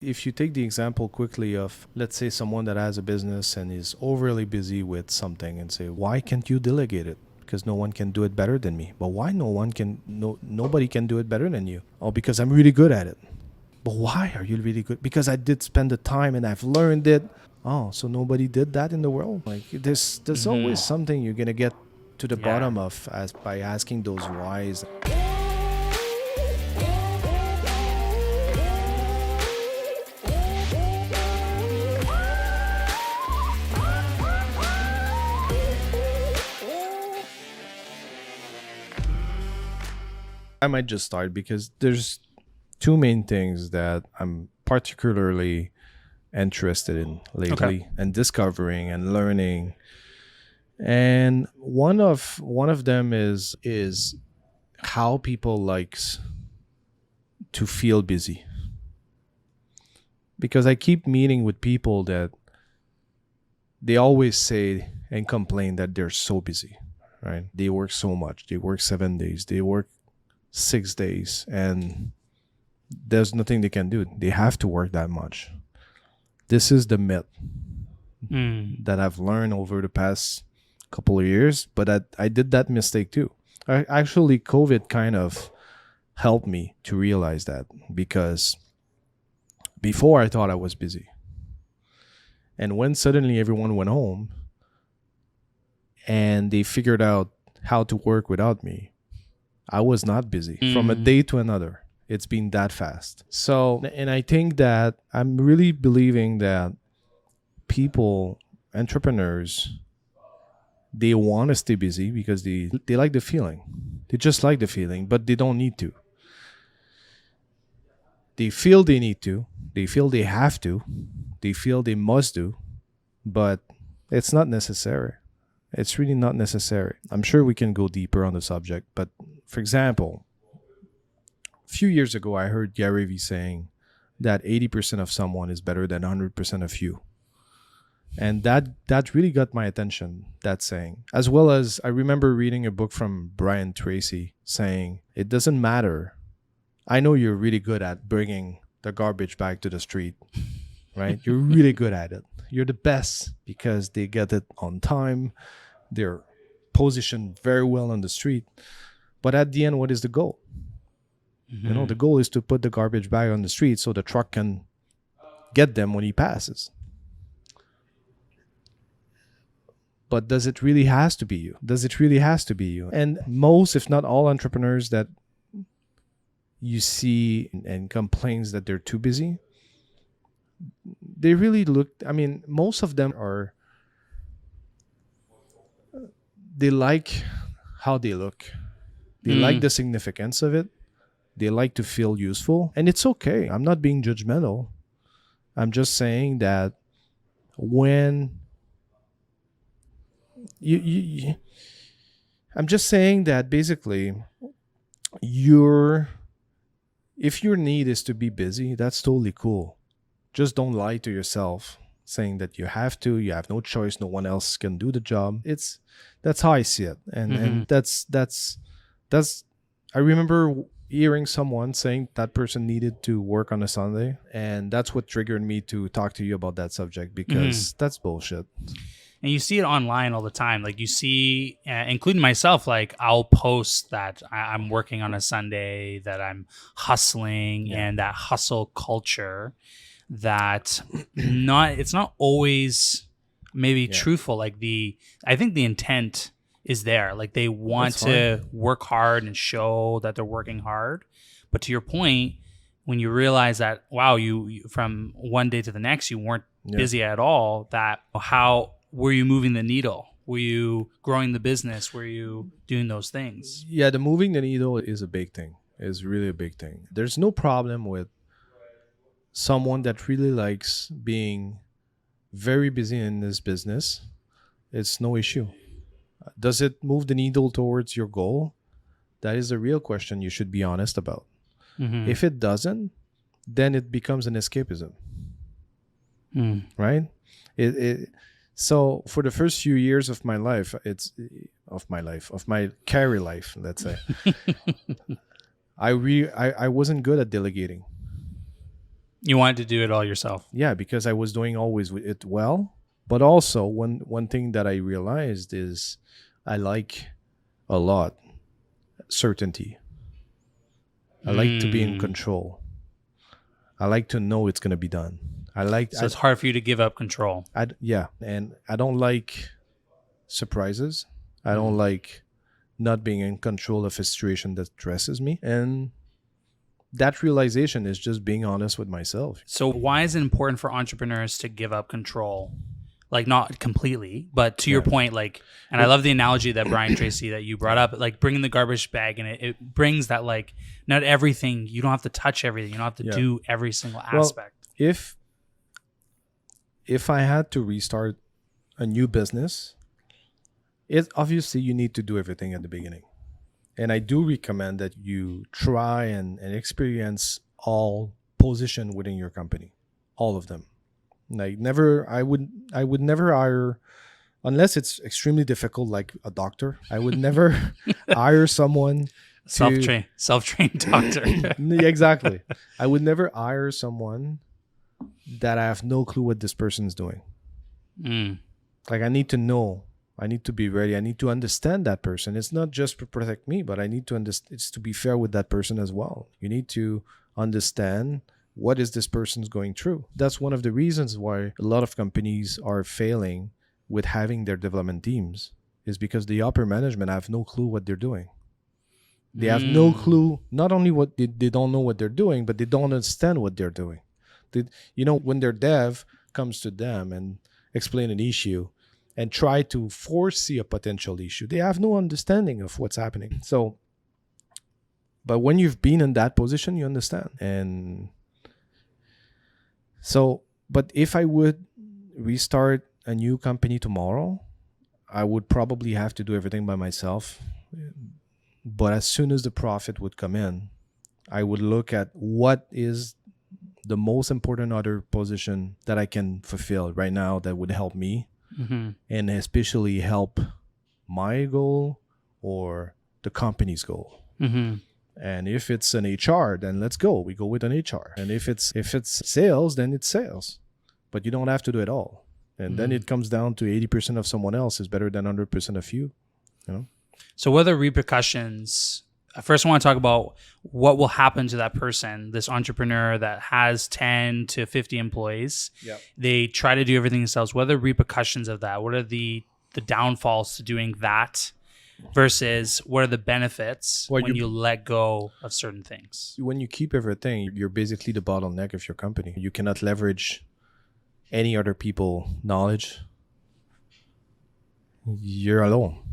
If you take the example quickly of, let's say, someone that has a business and is overly busy with something and say, why can't you delegate it? Because no one can do it better than me. But why nobody can do it better than you? Oh, because I'm really good at it. But why are you really good? Because I did spend the time and I've learned it. Oh, so nobody did that in the world? Like there's always something you're gonna get to the bottom of as by asking those whys. I might just start because there's two main things that I'm particularly interested in lately and discovering and learning. And one of them is how people likes to feel busy. Because I keep meeting with people that they always say and complain that they're so busy, right? They work so much. They work 7 days. They work 6 days, and there's nothing they can do. They have to work that much. This is the myth that I've learned over the past couple of years, but I did that mistake too. Actually, COVID kind of helped me to realize that, because before I thought I was busy. And when suddenly everyone went home and they figured out how to work without me, I was not busy from a day to another. It's been that fast. So, and I think that I'm really believing that people, entrepreneurs, they want to stay busy because they like the feeling. They just like the feeling, but they don't need to. They feel they need to. They feel they have to. They feel they must do, but it's not necessary. It's really not necessary. I'm sure we can go deeper on the subject, but for example, a few years ago, I heard Gary Vee saying that 80% of someone is better than 100% of you. And that really got my attention, that saying. As well as I remember reading a book from Brian Tracy saying, it doesn't matter. I know you're really good at bringing the garbage bag to the street, right? You're really good at it. You're the best because they get it on time. They're positioned very well on the street. But at the end, what is the goal? You know, the goal is to put the garbage bag on the street so the truck can get them when he passes. But does it really has to be you? Does it really has to be you? And most, if not all, entrepreneurs that you see and complains that they're too busy, they really look, I mean, most of them are, they like how they look. They like the significance of it. They like to feel useful. And it's okay. I'm not being judgmental. I'm just saying that when I'm just saying that basically if your need is to be busy, that's totally cool. Just don't lie to yourself saying that you have no choice, no one else can do the job. That's how I see it. And that's I remember hearing someone saying that person needed to work on a Sunday, and that's what triggered me to talk to you about that subject, because that's bullshit. And you see it online all the time. Like you see, including myself, like I'll post that I'm working on a Sunday, that I'm hustling, and that hustle culture that it's not always maybe truthful. Like I think the intent is there. Like they want to work hard and show that they're working hard. But to your point, when you realize that, wow, you from one day to the next, you weren't busy at all, that how were you moving the needle? Were you growing the business? Were you doing those things? Yeah, the moving the needle is a big thing. Is really a big thing. There's no problem with someone that really likes being very busy in this business. It's no issue. Does it move the needle towards your goal? That is the real question you should be honest about. If it doesn't, then it becomes an escapism. Right? So for the first few years of my life, of my career life, let's say, I wasn't good at delegating. You wanted to do it all yourself. Yeah, because I was doing always it well. But also one thing that I realized is I like a lot certainty. I like to be in control. I like to know it's going to be done. So it's hard for you to give up control. And I don't like surprises. I don't like not being in control of a situation that stresses me. And that realization is just being honest with myself. So why is it important for entrepreneurs to give up control? Like, not completely, but to your point, like, and I love the analogy that Brian Tracy that you brought up, like bringing the garbage bag, and it brings that, like, not everything, you don't have to touch everything. You don't have to do every single aspect. Well, if I had to restart a new business, it's obviously you need to do everything at the beginning. And I do recommend that you try and experience all position within your company, all of them. Like I would never hire, unless it's extremely difficult, like a doctor. I would never hire someone self-trained doctor. Exactly. I would never hire someone that I have no clue what this person's doing. Like, I need to know. I need to be ready. I need to understand that person. It's not just to protect me, but I need to understand. It's to be fair with that person as well. You need to understand what is this person's going through. That's one of the reasons why a lot of companies are failing with having their development teams, is because the upper management have no clue what they're doing. They have no clue, not only what they don't know what they're doing, but they don't understand what they're doing. When their dev comes to them and explain an issue and try to foresee a potential issue, they have no understanding of what's happening. So, but when you've been in that position, you understand. And so, but if I would restart a new company tomorrow, I would probably have to do everything by myself. But as soon as the profit would come in, I would look at what is the most important other position that I can fulfill right now that would help me, and especially help my goal or the company's goal. And if it's an HR, then let's go. We go with an HR. And if it's sales, then it's sales. But you don't have to do it all. And then it comes down to 80% of someone else is better than 100% of you. So what are the repercussions? First, I want to talk about what will happen to that person, this entrepreneur that has 10 to 50 employees. Yep. They try to do everything themselves. What are the repercussions of that? What are the downfalls to doing that versus what are the benefits when you let go of certain things? When you keep everything, you're basically the bottleneck of your company. You cannot leverage any other people knowledge. You're alone.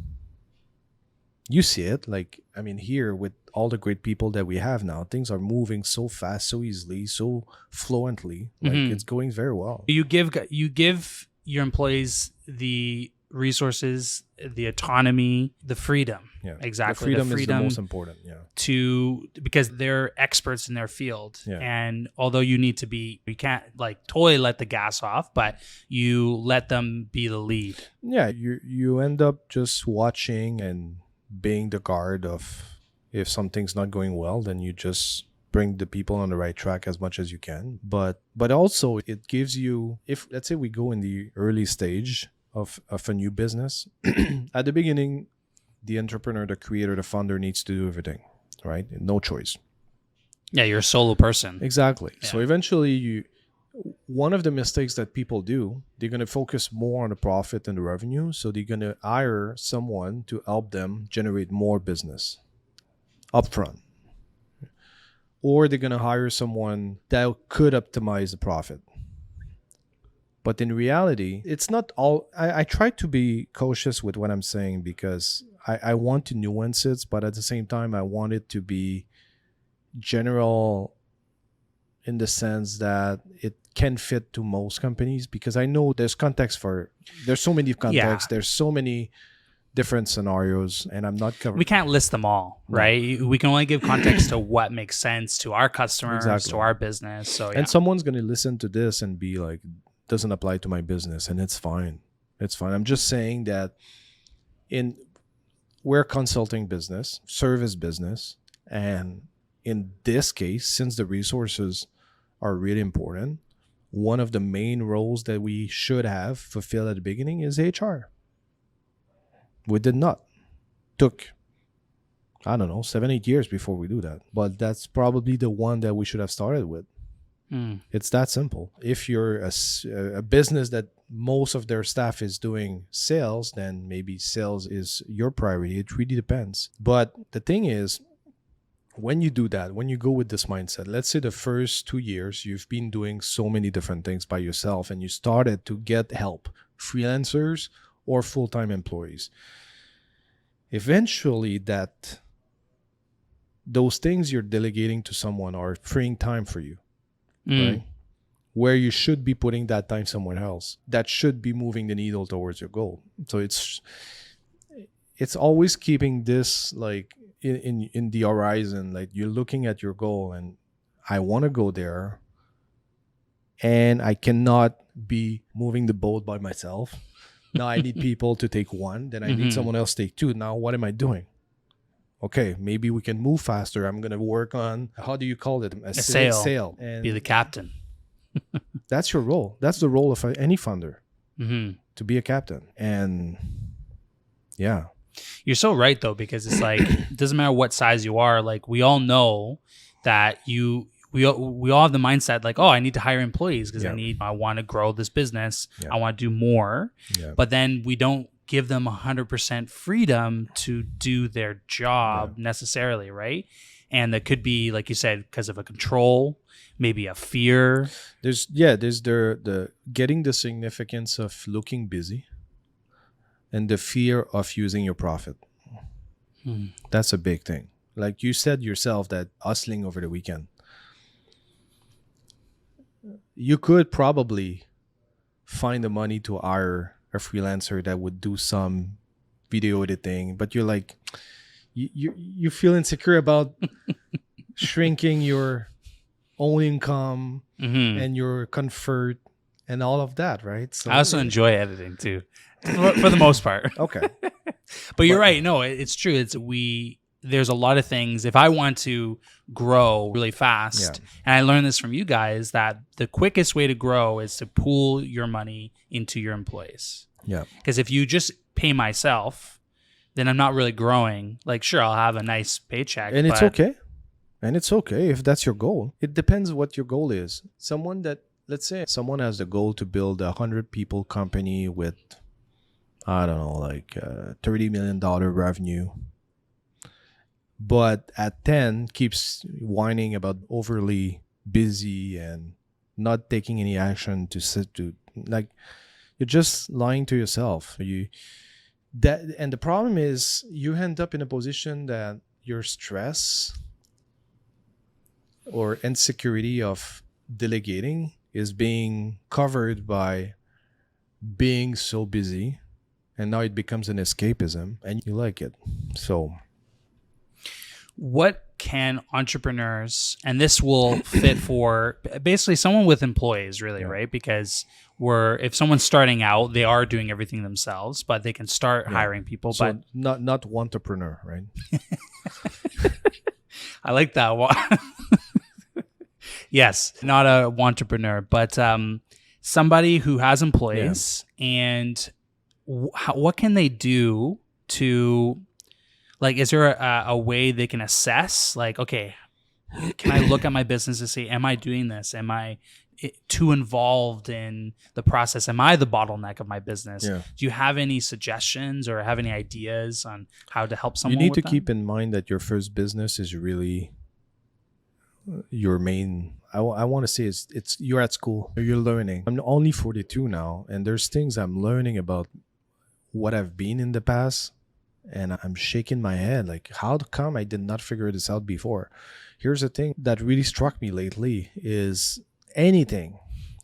You see it, like, I mean, here with all the great people that we have now, things are moving so fast, so easily, so fluently. Like, it's going very well. You give your employees the resources, the autonomy, the freedom. Yeah, exactly. The freedom is the most important. Yeah, because they're experts in their field. Yeah. And although you can't like totally let the gas off, but you let them be the lead. Yeah, you end up just watching and being the guard of, if something's not going well, then you just bring the people on the right track as much as you can. But also it gives you, if let's say we go in the early stage of a new business, at the beginning, the entrepreneur, the creator, the founder needs to do everything, right? No choice. Yeah, you're a solo person. Exactly. Yeah. So eventually one of the mistakes that people do, they're going to focus more on the profit and the revenue. So they're going to hire someone to help them generate more business upfront. Or they're going to hire someone that could optimize the profit. But in reality, it's not all. I try to be cautious with what I'm saying because I want to nuance it, but at the same time, I want it to be general in the sense that it can fit to most companies, because I know there's so many contexts, there's so many different scenarios, and I'm not covering. We can't list them all, right? We can only give context to what makes sense to our customers, to our business. So, and someone's going to listen to this and be like, doesn't apply to my business, and it's fine. It's fine. I'm just saying that we're a consulting business, service business, and in this case, since the resources are really important. One of the main roles that we should have fulfilled at the beginning is HR. We did not. Took, I don't know, 7-8 years before we do that. But that's probably the one that we should have started with. It's that simple. If you're a business that most of their staff is doing sales, then maybe sales is your priority. It really depends. But the thing is, when you do that, when you go with this mindset, let's say the first 2 years, you've been doing so many different things by yourself and you started to get help, freelancers or full-time employees. Eventually, those things you're delegating to someone are freeing time for you. Right? Where you should be putting that time somewhere else. That should be moving the needle towards your goal. So it's always keeping this like in the horizon. Like you're looking at your goal and I want to go there. And I cannot be moving the boat by myself. Now I need people to take one. Then I need someone else to take two. Now what am I doing? Okay, maybe we can move faster. I'm going to work on, how do you call it? A sail. And be the captain. that's your role. That's the role of any funder, to be a captain. And yeah. You're so right, though, because it's like, it doesn't matter what size you are. Like, we all know that we all have the mindset like, oh, I need to hire employees because I want to grow this business. Yeah. I want to do more. Yeah. But then we don't give them 100% freedom to do their job necessarily, right? And that could be, like you said, because of a control, maybe a fear. There's the getting the significance of looking busy and the fear of using your profit. That's a big thing. Like you said yourself, that hustling over the weekend. You could probably find the money to hire a freelancer that would do some video editing, but you're like, you feel insecure about shrinking your own income and your comfort and all of that, right? So I also enjoy editing too, for the most part. Okay, but you're right. No, it's true. There's a lot of things. If I want to grow really fast, and I learned this from you guys, that the quickest way to grow is to pool your money into your employees. Yeah. Because if you just pay myself, then I'm not really growing. Like, sure, I'll have a nice paycheck. And it's okay. And it's okay if that's your goal. It depends what your goal is. Let's say someone has the goal to build a 100 people company with, I don't know, like $30 million revenue. But at 10 keeps whining about overly busy and not taking any action like, you're just lying to yourself. And the problem is you end up in a position that your stress or insecurity of delegating is being covered by being so busy, and now it becomes an escapism and you like it. So what can entrepreneurs, and this will fit for basically someone with employees, really, right? Because if someone's starting out, they are doing everything themselves, but they can start hiring people. So but not entrepreneur, right? I like that one. Yes, not a entrepreneur, but somebody who has employees. And what can they do to, like, is there a way they can assess, like, okay, can I look at my business and say, am I doing this? Am I too involved in the process? Am I the bottleneck of my business? Yeah. Do you have any suggestions or have any ideas on how to help someone? You need to keep in mind that your first business is really your main. I want to say it's you're at school, you're learning. I'm only 42 now, and there's things I'm learning about what I've been in the past. And I'm shaking my head like, how come I did not figure this out before? Here's the thing that really struck me lately is anything,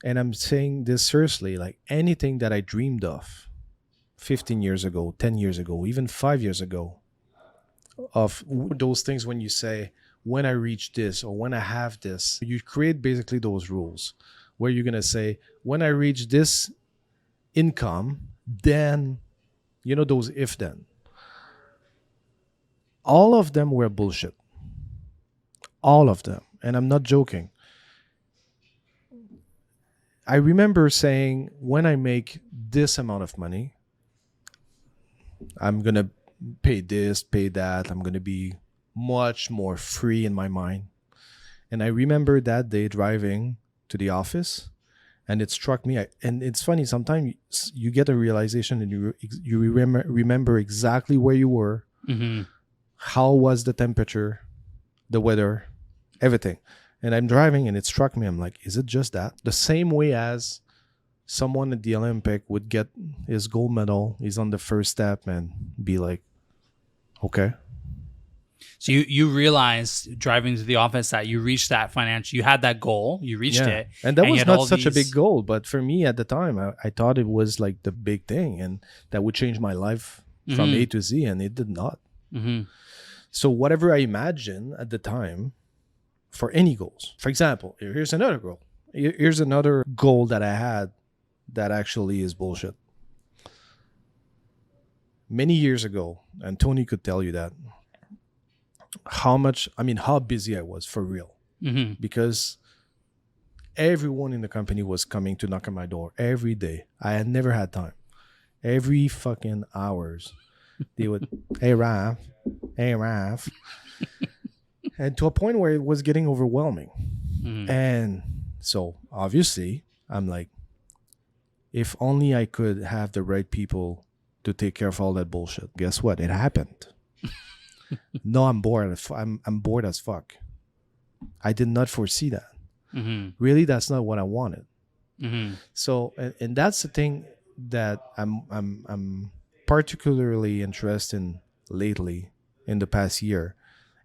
and I'm saying this seriously, like anything that I dreamed of 15 years ago, 10 years ago, even 5 years ago, of those things when you say, when I reach this or when I have this, you create basically those rules where you're going to say, when I reach this income, then, those if then. All of them were bullshit. All of them. And I'm not joking. I remember saying, when I make this amount of money, I'm going to pay this, pay that. I'm going to be much more free in my mind. And I remember that day driving to the office, and it struck me. And it's funny, sometimes you get a realization and you remember exactly where you were, Mm-hmm. how was the temperature, the weather, everything. And I'm driving and it struck me. I'm like, is it just that? The same way as someone at the Olympic would get his gold medal, he's on the first step and be like, okay. So you realized driving to the office that you reached that financial, you had that goal, you reached it, And that you was had not all such a big these- goal, but for me at the time, I thought it was like the big thing and that would change my life from A to Z, and it did not. Mhm. So whatever I imagined at the time for any goals, for example, here's another goal. Here's another goal that I had that actually is bullshit. Many years ago, and Tony could tell you that, how busy I was for real. Mhm. Because everyone in the company was coming to knock on my door every day. I had never had time. Every fucking hours, they would, hey Raph, hey Raph, and to a point where it was getting overwhelming. Mhm. And so obviously, I'm like, if only I could have the right people to take care of all that bullshit. Guess what? It happened. No, I'm bored. I'm bored as fuck. I did not foresee that. Mhm. Really, that's not what I wanted. Mhm. So, and that's the thing that I'm particularly interested in lately in the past year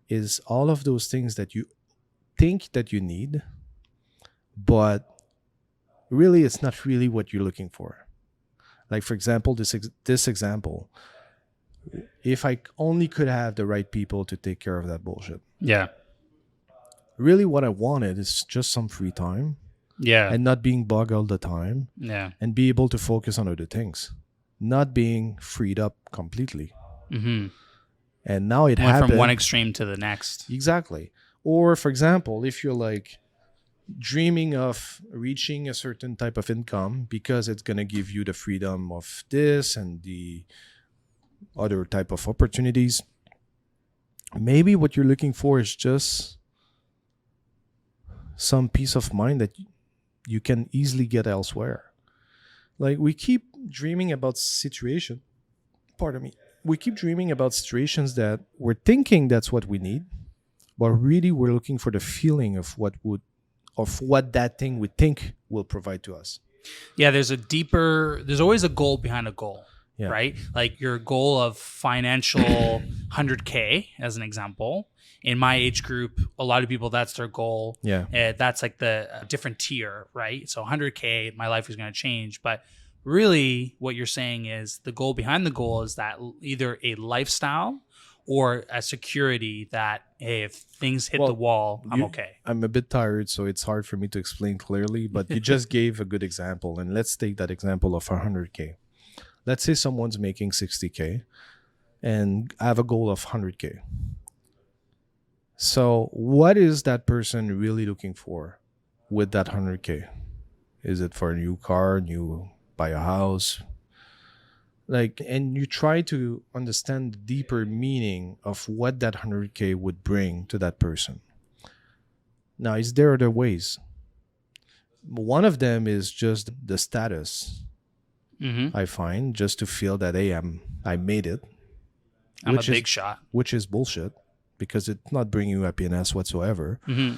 is all of those things that you think that you need, but really it's not really what you're looking for. Like for example, this example, if I only could have the right people to take care of that bullshit. Yeah. Really what I wanted is just some free time Yeah. and not being bugged all the time Yeah. and be able to focus on other things, not being freed up completely. Mhm. And now it Went happened. from one extreme to the next. Exactly. Or for example, if you're like dreaming of reaching a certain type of income because it's going to give you the freedom of this and the other type of opportunities, maybe what you're looking for is just some peace of mind that you can easily get elsewhere. Like we keep dreaming about situation. Pardon me. We keep dreaming about situations that we're thinking that's what we need, but really we're looking for the feeling of what that thing we think will provide to us. Yeah, there's always a goal behind a goal, Yeah. right? Like your goal of financial 100K as an example. In my age group, a lot of people, that's their goal. Yeah. That's like the different tier, right? So 100K, my life is going to change. But really what you're saying is the goal behind the goal is that either a lifestyle or a security that, hey, if things hit the wall, I'm okay. I'm a bit tired, so it's hard for me to explain clearly, but you just gave a good example. And let's take that example of 100K. Let's say someone's making 60K and I have a goal of 100K. So what is that person really looking for with that 100K? Is it for a new car, buy a house? Like, and you try to understand the deeper meaning of what that 100K would bring to that person. Now, is there other ways? One of them is just the status. Mm-hmm. I find just to feel that, hey, I made it. I'm a big shot. Which is bullshit because it's not bringing you happiness whatsoever. Mm-hmm.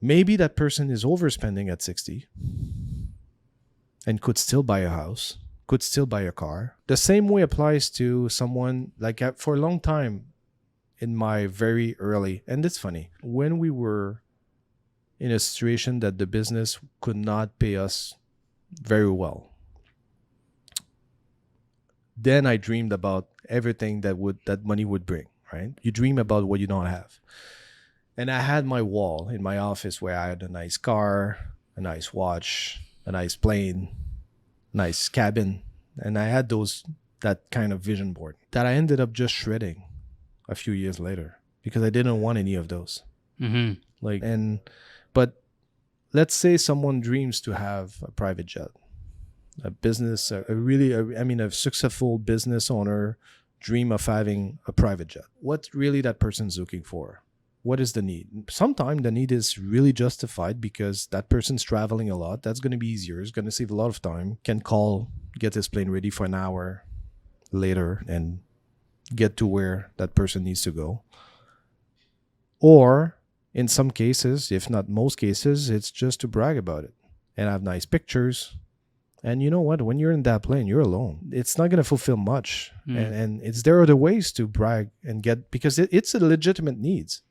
Maybe that person is overspending at 60 and could still buy a house, could still buy a car. The same way applies to someone like for a long time in my very early, and it's funny, when we were in a situation that the business could not pay us very well, then I dreamed about everything that money would bring, right? You dream about what you don't have. And I had my wall in my office where I had a nice car, a nice watch, a nice plane, nice cabin. And I had that kind of vision board that I ended up just shredding a few years later because I didn't want any of those. Mm-hmm. But let's say someone dreams to have a private jet, a business, a successful business owner dream of having a private jet. What really that person's looking for? What is the need? Sometimes the need is really justified because that person's traveling a lot. That's going to be easier. It's going to save a lot of time. Can call, get his plane ready for an hour later and get to where that person needs to go. Or in some cases, if not most cases, it's just to brag about it and have nice pictures. And you know what? When you're in that plane, you're alone. It's not going to fulfill much. And there are other ways to brag and get, because it's a legitimate needs.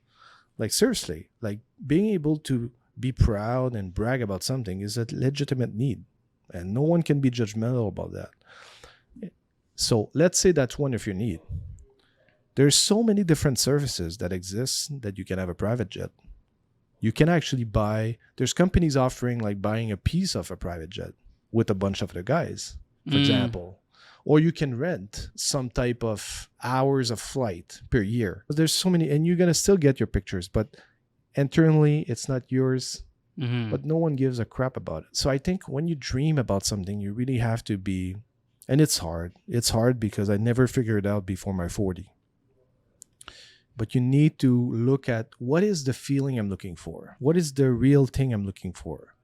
Like seriously, like being able to be proud and brag about something is a legitimate need. And no one can be judgmental about that. So let's say that's one of your needs. There's so many different services that exist that you can have a private jet. You can actually there's companies offering like buying a piece of a private jet with a bunch of other guys, for example. Or you can rent some type of hours of flight per year. There's so many, and you're going to still get your pictures, but internally it's not yours, but no one gives a crap about it. So I think when you dream about something, you really have to be, and it's hard. It's hard because I never figured it out before my 40. But you need to look at what is the feeling I'm looking for? What is the real thing I'm looking for?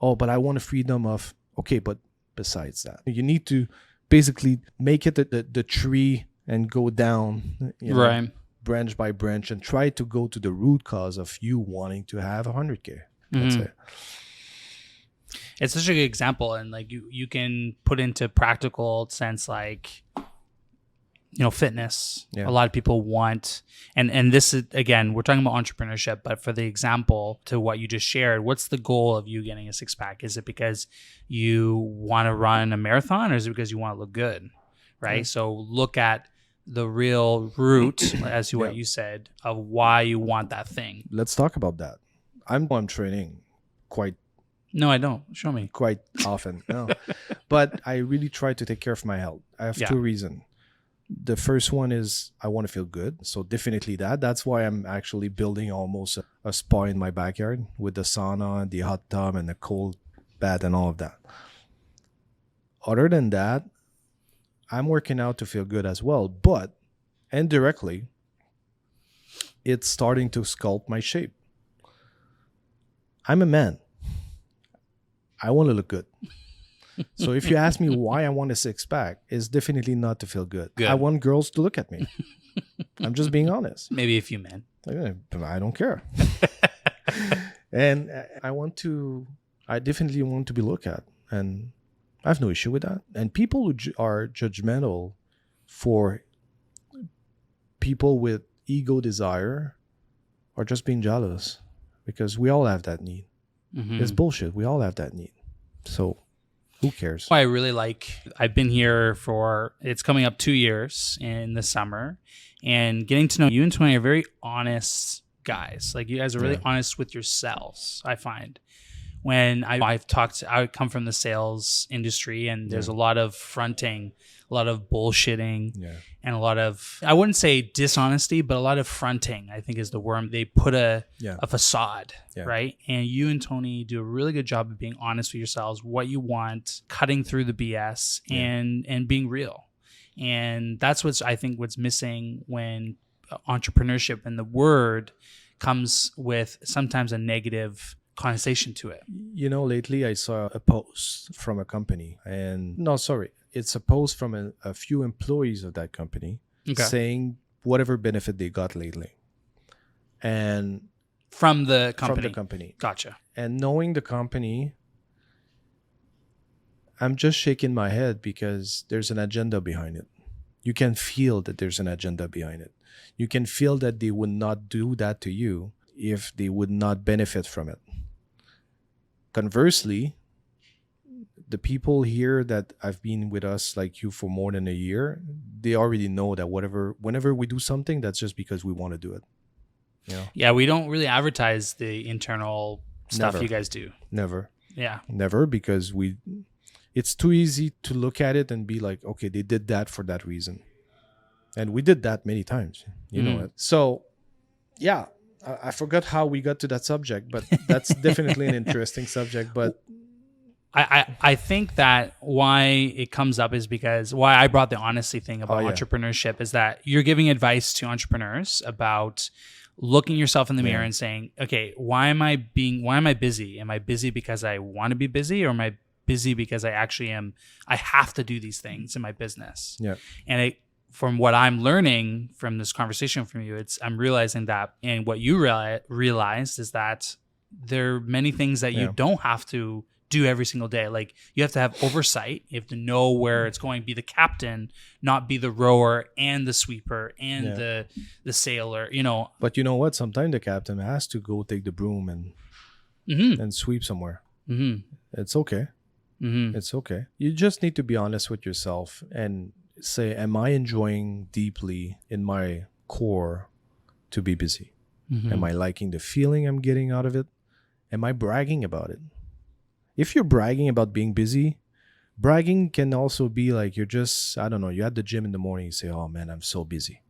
Oh, but I want a freedom of, okay, but besides that, you need to basically make it the tree and go down, Right. branch by branch, and try to go to the root cause of you wanting to have 100K. That's it. It's such a good example, and like you can put into practical sense, like, you know, fitness. Yeah. A lot of people want, and this is, again, we're talking about entrepreneurship, but for the example to what you just shared, what's the goal of you getting a six pack? Is it because you want to run a marathon, or is it because you want to look good? Right. Yeah. So look at the real root, as to what you said, of why you want that thing. Let's talk about that. I'm training quite No, I don't. Show me. quite often. No. But I really try to take care of my health. I have two reasons. The first one is I want to feel good. So definitely that's why I'm actually building almost a spa in my backyard with the sauna, the hot tub, and the cold bath and all of that. Other than that, I'm working out to feel good as well. But indirectly, it's starting to sculpt my shape. I'm a man. I want to look good. So if you ask me why I want a six pack, it's definitely not to feel good. I want girls to look at me. I'm just being honest. Maybe a few men. I don't care. And I definitely want to be looked at. And I have no issue with that. And people who are judgmental for people with ego desire are just being jealous, because we all have that need. It's bullshit. We all have that need. So who cares? I really I've been here it's coming up 2 years in the summer, and getting to know you and Tony are very honest guys. Like, you guys are really honest with yourselves, I find. When I come from the sales industry, and there's a lot of fronting, a lot of bullshitting, and a lot of, I wouldn't say dishonesty, but a lot of fronting, I think, is the word. They put a facade, right? And you and Tony do a really good job of being honest with yourselves, what you want, cutting through the BS, and being real. And that's what's missing when entrepreneurship and the word comes with sometimes a negative connotation to it. You know, lately I saw a post from a company, it's a post from a few employees of that company saying whatever benefit they got lately. And from the company. Gotcha. And knowing the company, I'm just shaking my head because there's an agenda behind it. You can feel that there's an agenda behind it. You can feel that they would not do that to you if they would not benefit from it. Conversely, the people here that have been with us like you for more than a year, they already know that whenever we do something, that's just because we want to do it. You know? Yeah, we don't really advertise the internal stuff you guys do. Never. Yeah. Never, because it's too easy to look at it and be like, okay, they did that for that reason. And we did that many times. You know it. So, yeah. I forgot how we got to that subject, but that's definitely an interesting subject. But I think that why it comes up is because why I brought the honesty thing about yeah. entrepreneurship is that you're giving advice to entrepreneurs about looking yourself in the mirror Yeah. and saying, okay, why am I busy? Am I busy because I want to be busy, or am I busy because I have to do these things in my business? Yeah. And from what I'm learning from this conversation from you, I'm realizing that, and what you realized is that there are many things that you Yeah. don't have to do every single day. Like, you have to have oversight. You have to know where it's going. Be the captain, not be the rower and the sweeper and Yeah. the sailor. But you know what? Sometimes the captain has to go take the broom and Mm-hmm. sweep somewhere. Mm-hmm. It's okay. Mm-hmm. It's okay. You just need to be honest with yourself and say, am I enjoying deeply in my core to be busy? Mm-hmm. Am I liking the feeling I'm getting out of it? Am I bragging about it? If you're bragging about being busy, bragging can also be like you're just, I don't know, you're at the gym in the morning, you say, oh man, I'm so busy.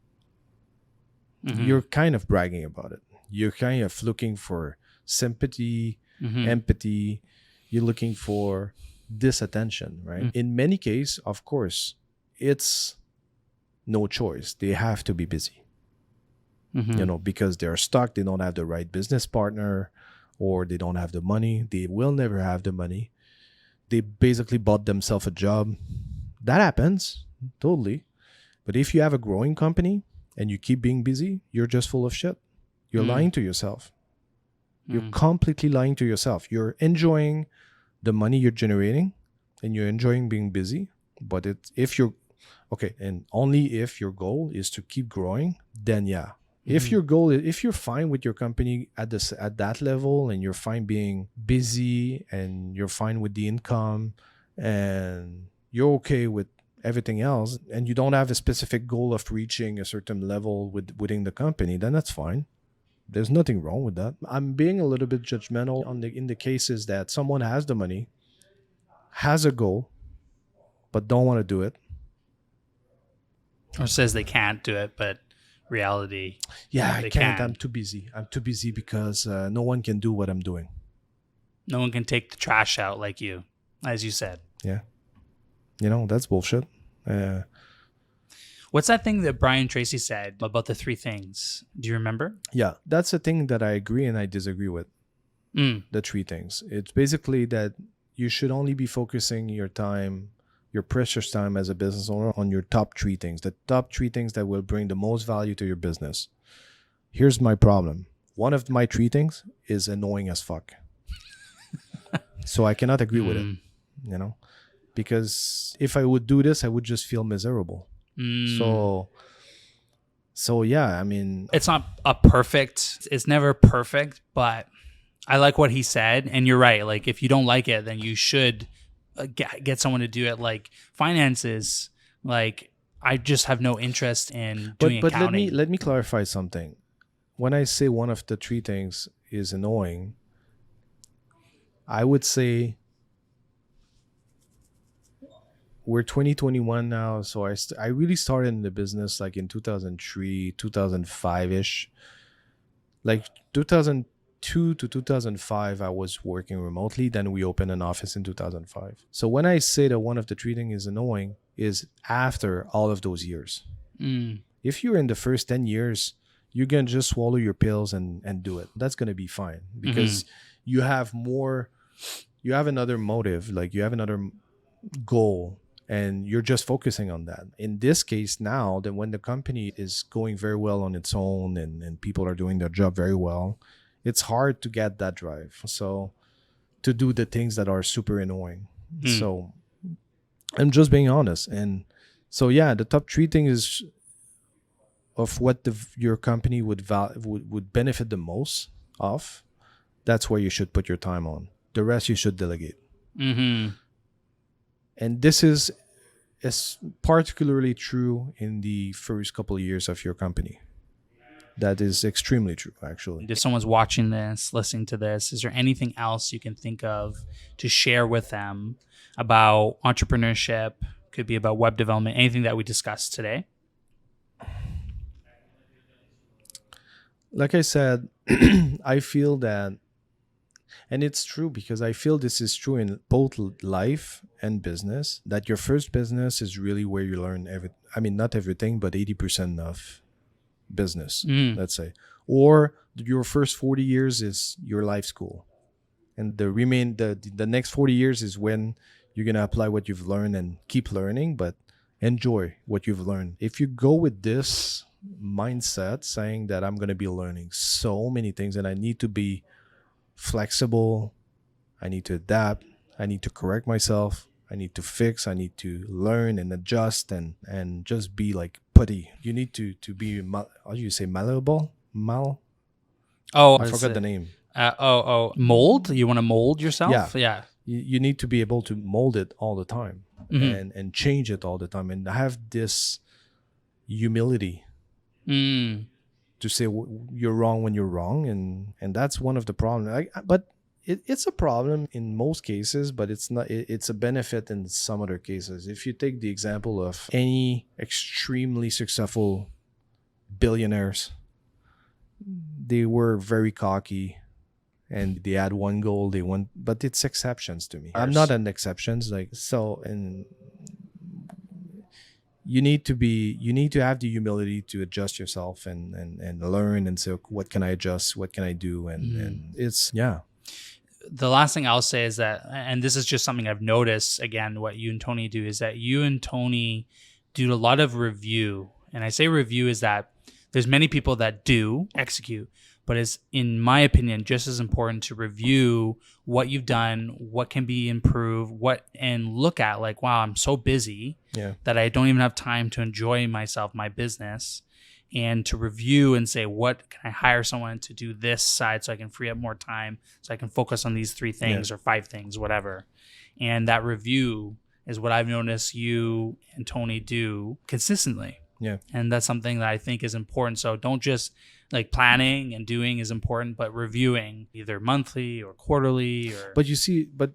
Mm-hmm. You're kind of bragging about it. You're kind of looking for sympathy, Mm-hmm. empathy. You're looking for this attention, right? Mm. In many cases, of course, it's no choice. They have to be busy, Mm-hmm. because they're stuck. They don't have the right business partner, or they don't have the money. They will never have the money. They basically bought themselves a job. That happens, totally. But if you have a growing company and you keep being busy, you're just full of shit. You're lying to yourself. You're completely lying to yourself. You're enjoying the money you're generating and you're enjoying being busy. But and only if your goal is to keep growing, then yeah. If you're fine with your company at that level, and you're fine being busy, and you're fine with the income, and you're okay with everything else, and you don't have a specific goal of reaching a certain level within the company, then that's fine. There's nothing wrong with that. I'm being a little bit judgmental in the cases that someone has the money, has a goal, but don't want to do it. Or says they can't do it, but reality, Yeah, I they can't. can. I'm too busy. I'm too busy because no one can do what I'm doing. No one can take the trash out like you, as you said. Yeah. That's bullshit. What's that thing that Brian Tracy said about the three things? Do you remember? Yeah, that's a thing that I agree and I disagree with. The three things. It's basically that you should only be focusing your time, your precious time as a business owner, on your top three things, the top three things that will bring the most value to your business. Here's my problem. One of my three things is annoying as fuck. So I cannot agree with it, because if I would do this, I would just feel miserable. So yeah, I mean, It's not it's never perfect, but I like what he said. And you're right. Like, if you don't like it, then you should get someone to do it. Like finances, like, I just have no interest in doing but accounting. let me clarify something. When I say one of the three things is annoying, I would say we're 2021 now, so I really started in the business like in 2003, 2005-ish. Like 2002 to 2005, I was working remotely. Then we opened an office in 2005. So when I say that one of the three things is annoying, is after all of those years. If you're in the first 10 years, you can just swallow your pills and do it. That's going to be fine, because you have another motive, like you have another goal, and you're just focusing on that. In this case now, then when the company is going very well on its own, and people are doing their job very well, it's hard to get that drive. So to do the things that are super annoying. So I'm just being honest. And so, yeah, the top three things of what your company would benefit the most of, that's where you should put your time on. The rest you should delegate. And this is particularly true in the first couple of years of your company. That is extremely true, actually. If someone's watching this, listening to this, is there anything else you can think of to share with them about entrepreneurship? Could be about web development, anything that we discussed today. Like I said, I feel that, and it's true because I feel this is true in both life and business, that your first business is really where you learn I mean, not everything, but 80% of business, Mm. let's say. Or your first 40 years is your life school. And the next 40 years is when you're going to apply what you've learned and keep learning, but enjoy what you've learned. If you go with this mindset saying that I'm going to be learning so many things and I need to be flexible, I need to adapt, I need to correct myself, I need to fix, I need to learn and adjust and just be like putty. You need to be how do you say malleable? Oh, I forgot the name. Mold? You want to mold Yeah. yourself? Yeah. You need to be able to mold it all the time Mm-hmm. and change it all the time and have this humility Mm. to say you're wrong when you're wrong, and that's one of the problems. But it's a problem in most cases, but it's not. It's a benefit in some other cases. If you take the example of any extremely successful billionaires, they were very cocky and they had one goal they want, but it's exceptions to me. I'm not an exceptions, like, so. And you need to have the humility to adjust yourself and learn and say, what can I adjust, what can I do, and it's, yeah. The last thing I'll say is that, and this is just something I've noticed, again, what you and Tony do is that you and Tony do a lot of review. And I say review is that there's many people that do execute, but it's, in my opinion, just as important to review what you've done, what can be improved, and look at like, wow, I'm so busy Yeah. that I don't even have time to enjoy myself, my business, and to review and say, what can I hire someone to do this side so I can free up more time so I can focus on these 3 things or 5 things, whatever. And that review is what I've noticed you and Tony do consistently. Yeah. And that's something that I think is important. So don't just, like, planning and doing is important, but reviewing either monthly or quarterly or. But you see, but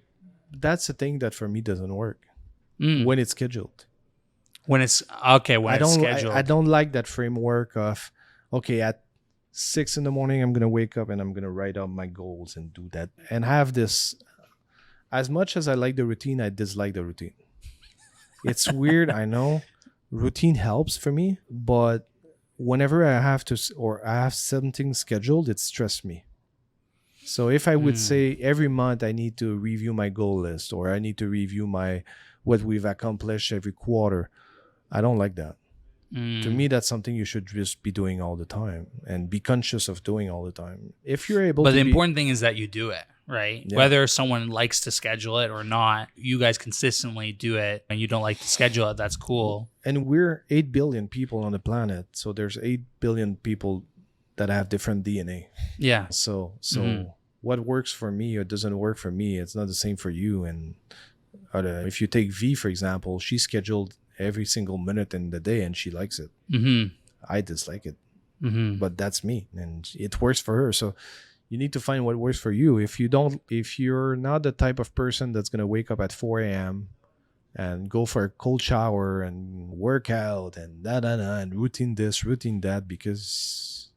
that's the thing that for me doesn't work Mm. when it's scheduled. When it's okay, when it's scheduled. I don't like that framework of, okay, at 6 in the morning I'm gonna wake up and I'm gonna write out my goals and do that and have this. As much as I like the routine, I dislike the routine. It's weird, I know. Routine helps for me, but whenever I have to, or I have something scheduled, it stresses me. So if I would say every month I need to review my goal list, or I need to review what we've accomplished every quarter, I don't like that. To me, that's something you should just be doing all the time and be conscious of doing all the time. If you're able But to the important thing is that you do it, right? Yeah. Whether someone likes to schedule it or not, you guys consistently do it, and you don't like to schedule it, that's cool. And we're 8 billion people on the planet, so there's 8 billion people that have different DNA. Yeah. So what works for me or doesn't work for me, it's not the same for you. And if you take V, for example, she scheduled every single minute in the day and she likes it. Mm-hmm. I dislike it, Mm-hmm. but that's me, and it works for her. So you need to find what works for you. If you're not the type of person that's going to wake up at 4 a.m. and go for a cold shower and work out and and routine this, routine that, because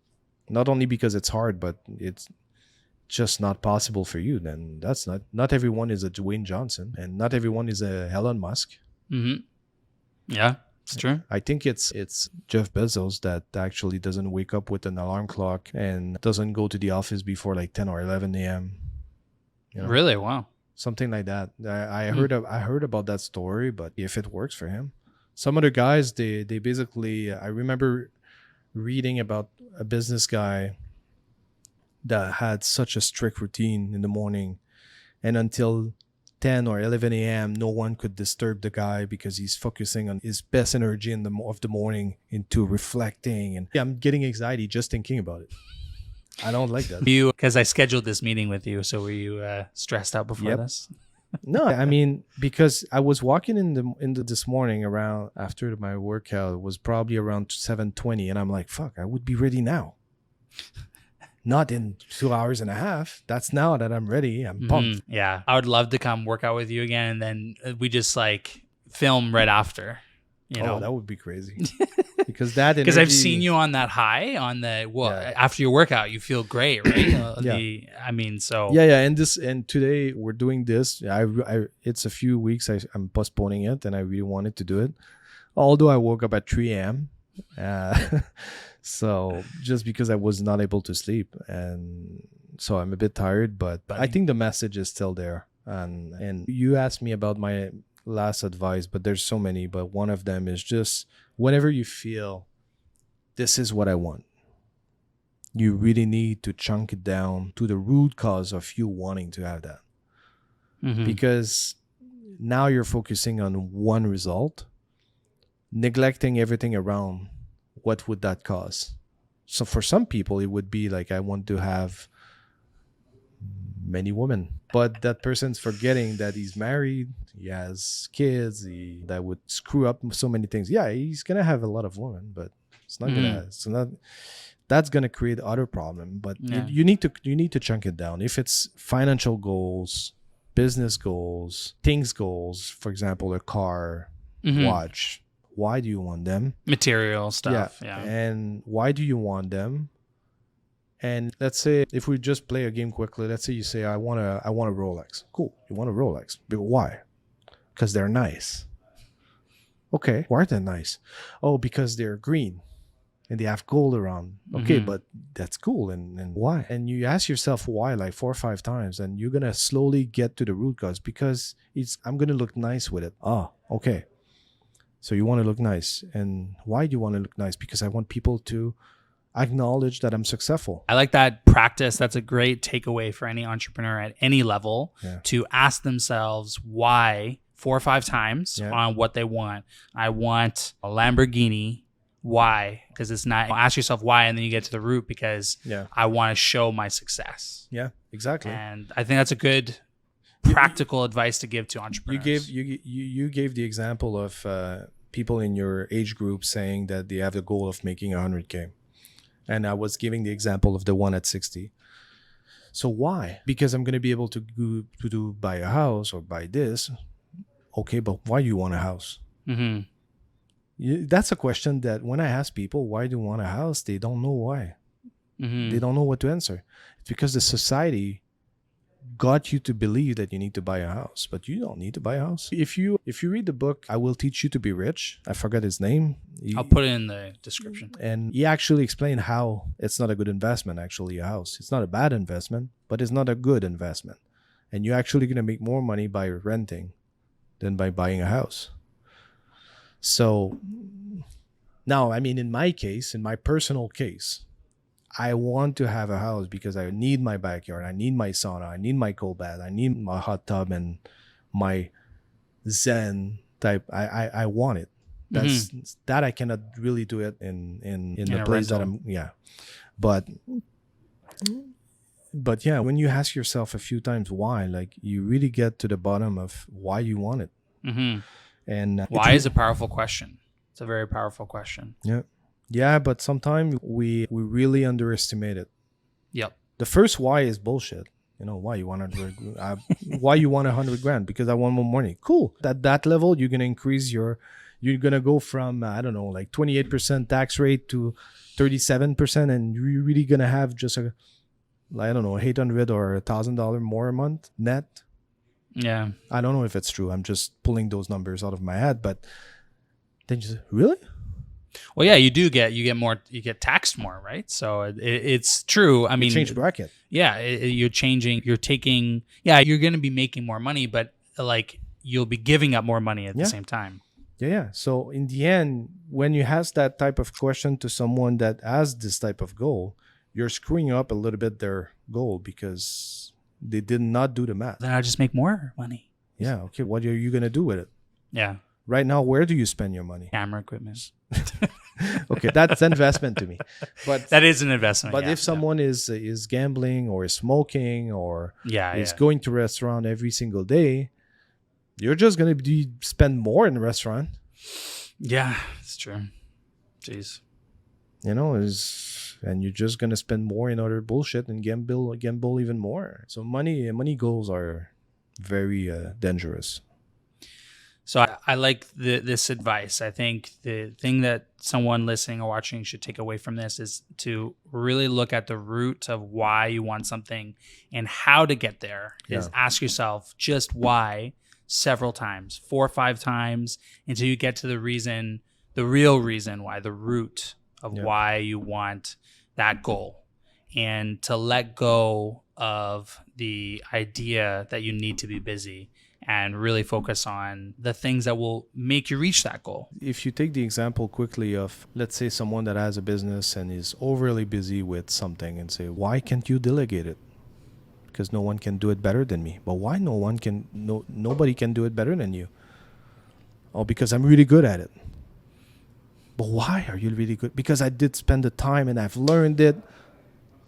not only because it's hard, but it's just not possible for you, then that's not everyone is a Dwayne Johnson, and not everyone is a Elon Musk. Mm-hmm. Yeah, it's true. I think it's Jeff Bezos that actually doesn't wake up with an alarm clock and doesn't go to the office before like 10 or 11 a.m. You know? Really? Wow. Something like that. I heard about that story, but if it works for him, some other guys, they basically, I remember reading about a business guy that had such a strict routine in the morning, and until 10 or 11 a.m. no one could disturb the guy because he's focusing on his best energy of the morning into reflecting. And yeah, I'm getting anxiety just thinking about it. I don't like that. Because I scheduled this meeting with you, so were you stressed out before Yep. this? No, I mean, because I was walking in the this morning around after my workout, it was probably around 7:20, and I'm like, fuck, I would be ready now. Not in 2 hours and a half. That's now that I'm ready. I'm pumped. Yeah. I would love to come work out with you again, and then we just like film right after. You know, Oh, that would be crazy. because that Because I've energy- seen you on that high on the Yeah. after your workout, you feel great, right? Yeah. So Yeah, and today we're doing this. It's a few weeks. I'm postponing it, and I really wanted to do it. Although I woke up at 3 a.m. So just because I was not able to sleep, and so I'm a bit tired, but I think the message is still there. And you asked me about my last advice, but there's so many. But one of them is just whenever you feel this is what I want, you really need to chunk it down to the root cause of you wanting to have that. Because now you're focusing on one result, neglecting everything around. What would that cause? So for some people, it would be like, I want to have many women, but that person's forgetting that he's married, he has kids, that would screw up so many things. Yeah, he's gonna have a lot of women, but it's not that's gonna create other problem. But you need to chunk it down. If it's financial goals, business goals, things goals, for example, a car, watch. Why do you want them? Material stuff. Yeah. And why do you want them? And let's say if we just play a game quickly, let's say you say, I want a Rolex. Cool. You want a Rolex. But why? Because they're nice. Okay. Why are they nice? Oh, because they're green and they have gold around. Okay, but that's cool. And why? And you ask yourself why like 4 or 5 times, and you're going to slowly get to the root cause, because I'm going to look nice with it. Oh, okay. So you want to look nice. And why do you want to look nice? Because I want people to acknowledge that I'm successful. I like that practice. That's a great takeaway for any entrepreneur at any level, to ask themselves why 4 or 5 times on what they want. I want a Lamborghini. Why? Because it's not. Ask yourself why, and then you get to the root, because I want to show my success. Yeah, exactly. And I think that's a good practical advice to give to entrepreneurs. You gave the example of people in your age group saying that they have the goal of making 100K. And I was giving the example of the one at 60. So why? Because I'm going to be able to buy a house or buy this. Okay, but why do you want a house? That's a question that when I ask people, why do you want a house? They don't know why. They don't know what to answer. It's because the society got you to believe that you need to buy a house, but you don't need to buy a house. If you read the book, I Will Teach You to Be Rich, I forgot his name. I'll put it in the description. And he actually explained how it's not a good investment, actually, a house. It's not a bad investment, but it's not a good investment. And you're actually going to make more money by renting than by buying a house. So now, I mean, in my case, in my personal case, I want to have a house because I need my backyard. I need my sauna. I need my cold bath. I need my hot tub and my Zen type. I want it. That's that I cannot really do it in the place that I'm. Yeah, but yeah, when you ask yourself a few times why, like you really get to the bottom of why you want it. And why is a powerful question. It's a very powerful question. Yeah. Yeah, but sometimes we really underestimate it. Yep. The first why is bullshit. You know, why you want 100 why you want 100 grand? Because I want more money. Cool. At that level, you're going to increase you're going to go from, I don't know, like 28% tax rate to 37%. And you're really going to have just I don't know, $800 or $1,000 more a month net. Yeah. I don't know if it's true. I'm just pulling those numbers out of my head, but then you say, really? Well, yeah, you get more, you get taxed more, right? So it's true. I mean, change bracket. Yeah, you're changing, you're taking, you're going to be making more money, but like you'll be giving up more money at the same time. Yeah. So in the end, when you ask that type of question to someone that has this type of goal, you're screwing up a little bit their goal because they did not do the math. Then I'll just make more money. Yeah. Okay. What are you going to do with it? Yeah. Right now, where do you spend your money? Camera equipment. Okay, that's investment to me. But that is an investment. But if someone is gambling or is smoking or is going to restaurant every single day, you're just going to spend more in the restaurant. Yeah, it's true. Jeez. You know, and you're just going to spend more in other bullshit and gamble even more. So money goals are very dangerous. So I like this advice. I think the thing that someone listening or watching should take away from this is to really look at the root of why you want something and how to get there. Is ask yourself just why several times, 4 or 5 times, until you get to the reason, the real reason why, the root of why you want that goal, and to let go of the idea that you need to be busy and really focus on the things that will make you reach that goal. If you take the example quickly of, let's say, someone that has a business and is overly busy with something, and say, why can't you delegate it? Because no one can do it better than me. But why nobody can do it better than you? Oh, because I'm really good at it. But why are you really good? Because I did spend the time and I've learned it.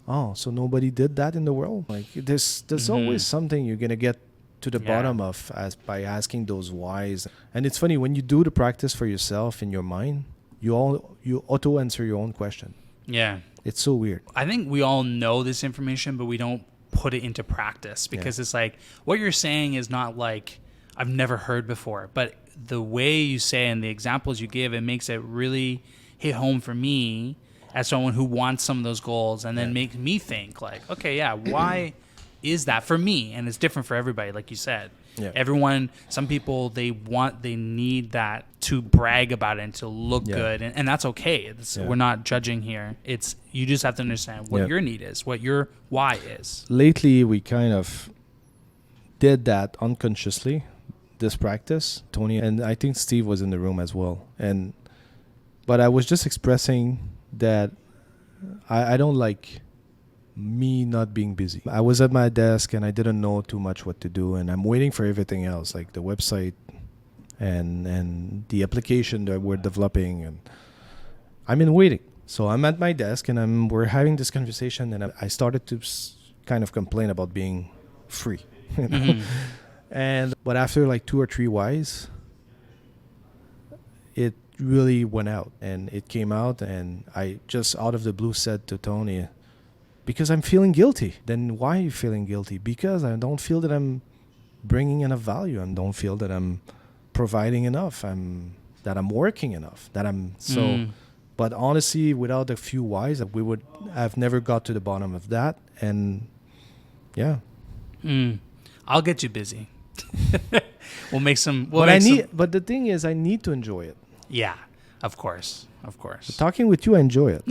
Oh, so nobody did that in the world? Like there's always something you're gonna get to the bottom of by asking those whys. And it's funny, when you do the practice for yourself in your mind, you auto answer your own question. Yeah. It's so weird. I think we all know this information, but we don't put it into practice because it's like what you're saying is not like I've never heard before, but the way you say and the examples you give, it makes it really hit home for me as someone who wants some of those goals, and then make me think like, okay, why is that for me? And it's different for everybody, like you said. Yeah. Everyone, some people, they need that to brag about it and to look good, and that's okay. We're not judging here. It's you just have to understand what your need is, what your why is. Lately, we kind of did that unconsciously, this practice, Tony, and I think Steve was in the room as well. But I was just expressing that I don't like me not being busy. I was at my desk and I didn't know too much what to do, and I'm waiting for everything else, like the website and the application that we're developing, and I'm in waiting. So I'm at my desk and we're having this conversation, and I started to kind of complain about being free. You know? But after like 2 or 3 whys, it really went out, and it came out, and I just out of the blue said to Tony, because I'm feeling guilty. Then why are you feeling guilty? Because I don't feel that I'm bringing enough value. I don't feel that I'm providing enough. That I'm working enough. That I'm so. But honestly, without a few whys, we would have never got to the bottom of that. And I'll get you busy. We'll make some. But the thing is, I need to enjoy it. Yeah, of course. But talking with you, I enjoy it.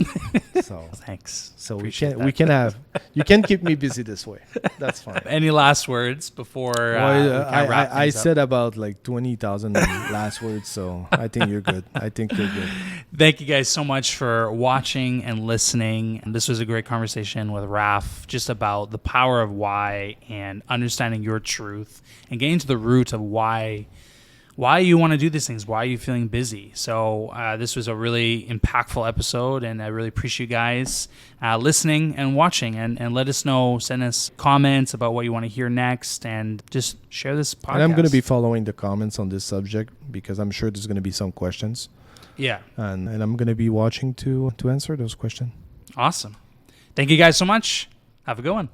So thanks. So you can keep me busy this way. That's fine. Any last words before I said about like 20,000 last words, so I think you're good. Thank you guys so much for watching and listening. And this was a great conversation with Raph, just about the power of why and understanding your truth and getting to the root of why you want to do these things, why are you feeling busy. So this was a really impactful episode, and I really appreciate you guys listening and watching, and let us know, send us comments about what you want to hear next, and just share this podcast. And I'm going to be following the comments on this subject because I'm sure there's going to be some questions. Yeah. And I'm going to be watching to answer those questions. Awesome. Thank you guys so much. Have a good one.